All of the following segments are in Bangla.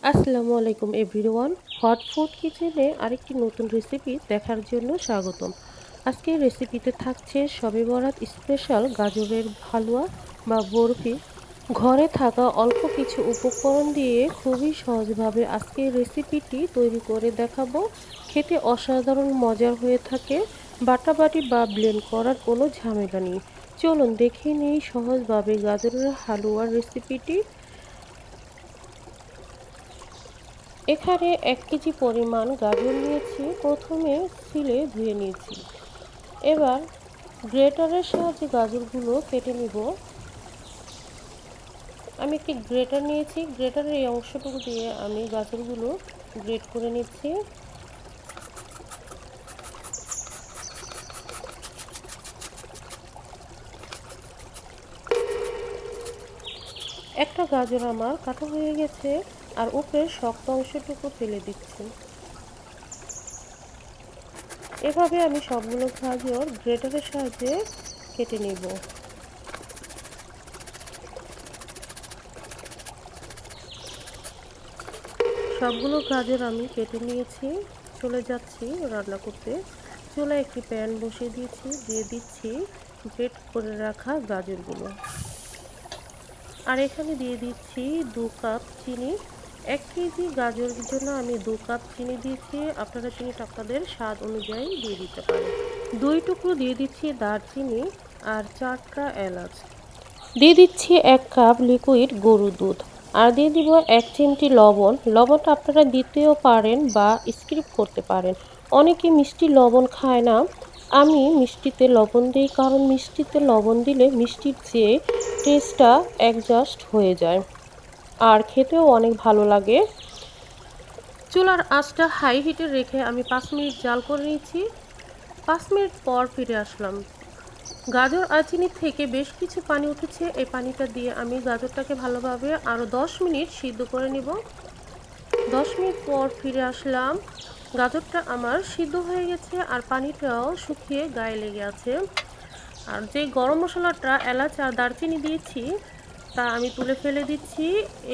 আসসালামু আলাইকুম এভরিওয়ান। হট ফুড কিচেনে আরেকটি নতুন রেসিপি দেখার জন্য স্বাগতম। আজকের রেসিপিতে থাকছে শবে বরাত স্পেশাল গাজরের হালুয়া বা বরফি। ঘরে থাকা অল্প কিছু উপকরণ দিয়ে খুবই সহজভাবে আজকের রেসিপিটি তৈরি করে দেখাবো। খেতে অসাধারণ মজার হয়ে থাকে। বাটাবাটি বা ব্লেন্ড করার কোনো ঝামেলা নেই। চলুন দেখে নিই সহজভাবে গাজরের হালুয়ার রেসিপিটি। এখানে ১ কেজি পরিমাণ গাজর নিয়েছি। প্রথমে সিলে ধুয়ে নিয়েছি। এবার গ্রেটারের সাহায্যে গাজরগুলো কেটে নিব। আমি একটি গ্রেটার নিয়েছি। গ্রেটারের এই অংশটুকু দিয়ে আমি গাজরগুলো গ্রেট করে নিচ্ছি। একটা গাজর আমার কাটা হয়ে গেছে, আর উপরের শক্ত অংশটুকু ফেলে দিচ্ছি। এভাবে আমি সবগুলো গাজর গ্রেটারের সাহায্যে কেটে নেব। সবগুলো গাজর আমি কেটে নিয়েছি। চলে যাচ্ছি রান্না করতে। চুলায় একটি প্যান বসিয়ে দিয়েছি, দিয়ে দিচ্ছি গ্রেট করে রাখা গাজরগুলো। আর এখানে দিয়ে দিচ্ছি ২ কাপ চিনি। ১ কেজি গাজরের জন্য আমি ২ কাপ চিনি দিয়েছি। আপনারা চিনিটা আপনাদের স্বাদ অনুযায়ী দিয়ে দিতে পারেন। ২ টুকরো দিয়ে দিচ্ছি দারচিনি আর ৪টা এলাচ। দিয়ে দিচ্ছি ১ কাপ লিকুইড গরুর দুধ। আর দিয়ে দিব ১ চিমটি লবণ। লবণটা আপনারা দিতেও পারেন বা স্কিপ করতে পারেন। অনেকে মিষ্টি লবণ খায় না। আমি মিষ্টিতে লবণ দিই, কারণ মিষ্টিতে লবণ দিলে মিষ্টির যে টেস্টটা অ্যাডজাস্ট হয়ে যায়। আর খেতেও অনেক ভালো লাগে। চুলার আঁচটা হাই হিটে রেখে আমি ৫ মিনিট জাল করে নিয়েছি। ৫ মিনিট পর ফিরে আসলাম। গাজর আর চিনি থেকে বেশ কিছু পানি উঠেছে। এই পানিটা দিয়ে আমি গাজরটাকে ভালোভাবে আরও ১০ মিনিট সিদ্ধ করে নিব। ১০ মিনিট পর ফিরে আসলাম। গাজরটা আমার সিদ্ধ হয়ে গেছে, আর পানিটাও শুকিয়ে গায়ে লেগে আছে। আর যে গরম মশলাটা এলাচ আর দারচিনি দিয়েছি তা আমি তুলে ফেলে দিচ্ছি।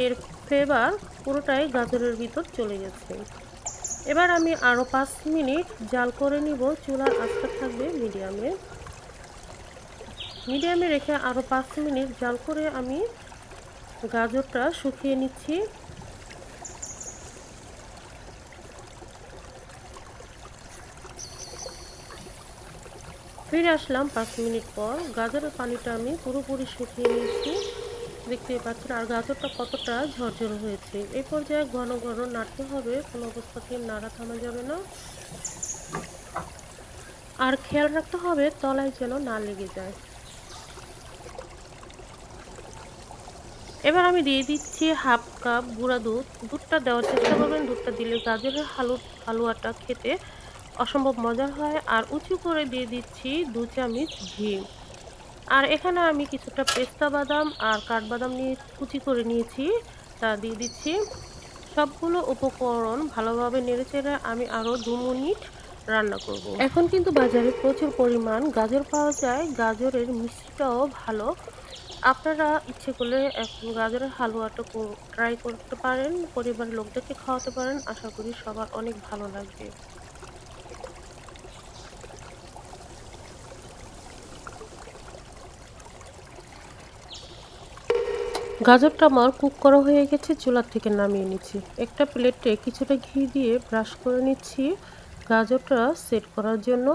এর ফ্লেভার পুরোটাই গাজরের ভিতর চলে গেছে। এবার আমি আরও ৫ মিনিট জাল করে নিব। চুলার আঁচটা থাকবে মিডিয়ামে রেখে আরও ৫ মিনিট জাল করে আমি গাজরটা শুকিয়ে নিচ্ছি। ফিরে আসলাম ৫ মিনিট পর। গাজরের পানিটা আমি পুরোপুরি শুকিয়ে নিয়েছি, দেখতেই পাচ্ছেন। আর গাজরটা কতটা ঝরঝরে হয়েছে। এই পর্যায়ে ঘন ঘন নাড়তে হবে, কোনো অবস্থাতেই নাড়া থামা যাবে না। আর খেয়াল রাখতে হবে তলায় যেন না লেগে যায়। এবার আমি দিয়ে দিচ্ছি হাফ কাপ গুঁড়া দুধ। দুধটা দেওয়ার চেষ্টা করবেন। দুধটা দিলে গাজরের হালুয়াটা খেতে অসম্ভব মজার হয়। আর উঁচু করে দিয়ে দিচ্ছি ২ চামচ ঘি। আর এখানে আমি কিছুটা পেস্তা বাদাম আর কাঠবাদাম নিয়ে কুচি করে নিয়েছি, তা দিয়ে দিচ্ছি। সবগুলো উপকরণ ভালোভাবে নেড়েচেড়ে আমি আরও ২ মিনিট রান্না করব। এখন কিন্তু বাজারে প্রচুর পরিমাণ গাজর পাওয়া যায়। গাজরের মিষ্টিটাও ভালো। আপনারা ইচ্ছে করলে এখন গাজরের হালুয়াটা ট্রাই করতে পারেন। পরিবারের লোকদেরকে খাওয়াতে পারেন। আশা করি সবার অনেক ভালো লাগবে। গাজরটা আমার কুক করা হয়ে গেছে, চুলার থেকে নামিয়ে নিচ্ছি। একটা প্লেটে কিছুটা ঘি দিয়ে ব্রাশ করে নিচ্ছি গাজরটা সেট করার জন্য।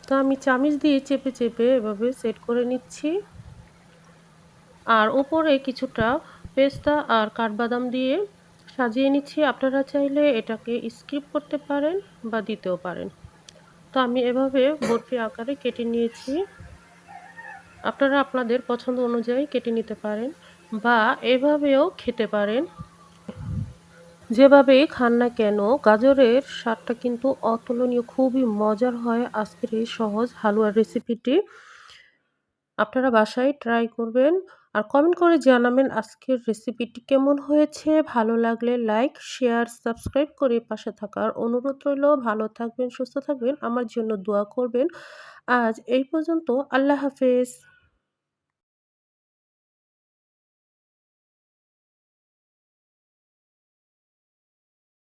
তো আমি চামিচ দিয়ে চেপে চেপে এভাবে সেট করে নিচ্ছি। আর উপরে কিছুটা পেস্তা আর কাঠবাদাম দিয়ে সাজিয়ে নিচ্ছি। আপনারা চাইলে এটাকে স্কিপ করতে পারেন বা দিতেও পারেন। তো আমি এভাবে বরফি আকারে কেটে নিয়েছি। আপনারা আপনাদের পছন্দ অনুযায়ী কেটে নিতে পারেন বা এভাবেও খেতে পারেন। যেভাবেই খান না কেন, গাজরের স্বাদটা কিন্তু অতুলনীয়, খুবই মজার হয় আজকের এই সহজ হালুয়ার রেসিপিটি। আপনারা বাসায় ট্রাই করবেন আর কমেন্ট করে জানাবেন আজকের রেসিপিটি কেমন হয়েছে। ভালো লাগলে লাইক, শেয়ার, সাবস্ক্রাইব করে পাশে থাকার অনুরোধ রইল। ভালো থাকবেন, সুস্থ থাকবেন, আমার জন্য দোয়া করবেন। আজ এই পর্যন্ত। আল্লাহ হাফেজ।